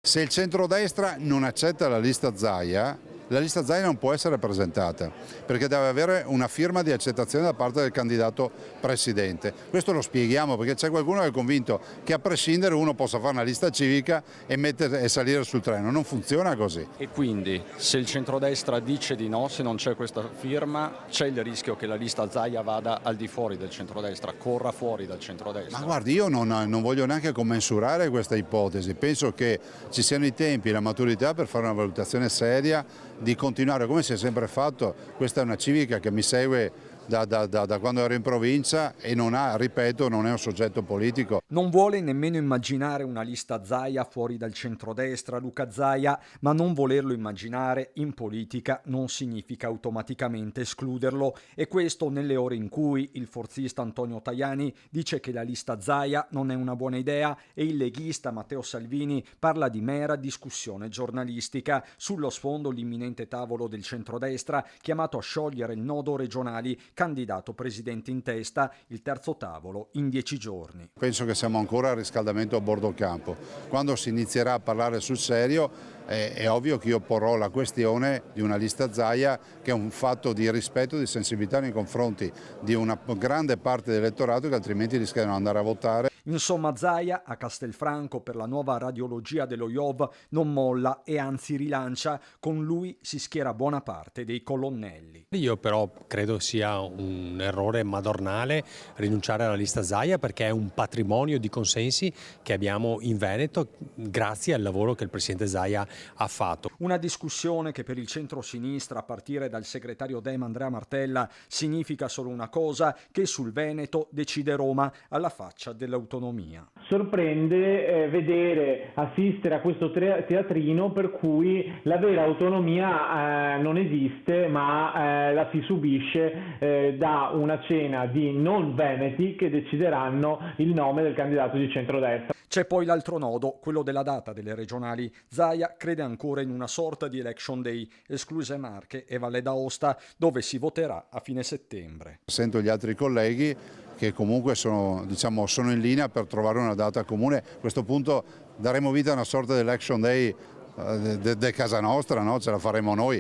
Se il centrodestra non accetta la lista Zaia non può essere presentata, perché deve avere una firma di accettazione da parte del candidato presidente. Questo lo spieghiamo perché c'è qualcuno che è convinto che a prescindere uno possa fare una lista civica e salire sul treno. Non funziona così. E quindi, se il centrodestra dice di no, se non c'è questa firma, c'è il rischio che la lista Zaia vada al di fuori del centrodestra, corra fuori dal centrodestra? Ma guardi, io non voglio neanche commensurare questa ipotesi, penso che ci siano i tempi e la maturità per fare una valutazione seria, di continuare come si è sempre fatto. Questa è una civica che mi segue da quando ero in provincia e non ha, ripeto, non è un soggetto politico. Non vuole nemmeno immaginare una lista Zaia fuori dal centrodestra, Luca Zaia, ma non volerlo immaginare in politica non significa automaticamente escluderlo, e questo nelle ore in cui il forzista Antonio Tajani dice che la lista Zaia non è una buona idea e il leghista Matteo Salvini parla di mera discussione giornalistica. Sullo sfondo l'imminente tavolo del centrodestra chiamato a sciogliere il nodo regionali, candidato presidente in testa, il terzo tavolo in 10 giorni. Penso che siamo ancora al riscaldamento a bordo campo. Quando si inizierà a parlare sul serio è ovvio che io porrò la questione di una lista Zaia, che è un fatto di rispetto e di sensibilità nei confronti di una grande parte dell'elettorato che altrimenti rischia di non andare a votare. Insomma, Zaia a Castelfranco per la nuova radiologia dello IOV non molla e anzi rilancia, con lui si schiera buona parte dei colonnelli. Io però credo sia un errore madornale rinunciare alla lista Zaia, perché è un patrimonio di consensi che abbiamo in Veneto grazie al lavoro che il presidente Zaia ha fatto. Una discussione che per il centro-sinistra, a partire dal segretario Dem Andrea Martella, significa solo una cosa: che sul Veneto decide Roma, alla faccia dell'autonomia. Sorprende assistere a questo teatrino per cui la vera autonomia non esiste, ma la si subisce da una cena di non veneti che decideranno il nome del candidato di centrodestra. C'è poi l'altro nodo, quello della data delle regionali. Zaia crede ancora in una sorta di election day, escluse Marche e Valle d'Aosta, dove si voterà a fine settembre. Sento gli altri colleghi che comunque sono in linea per trovare una data comune. A questo punto daremo vita a una sorta di election day de casa nostra, no? Ce la faremo noi,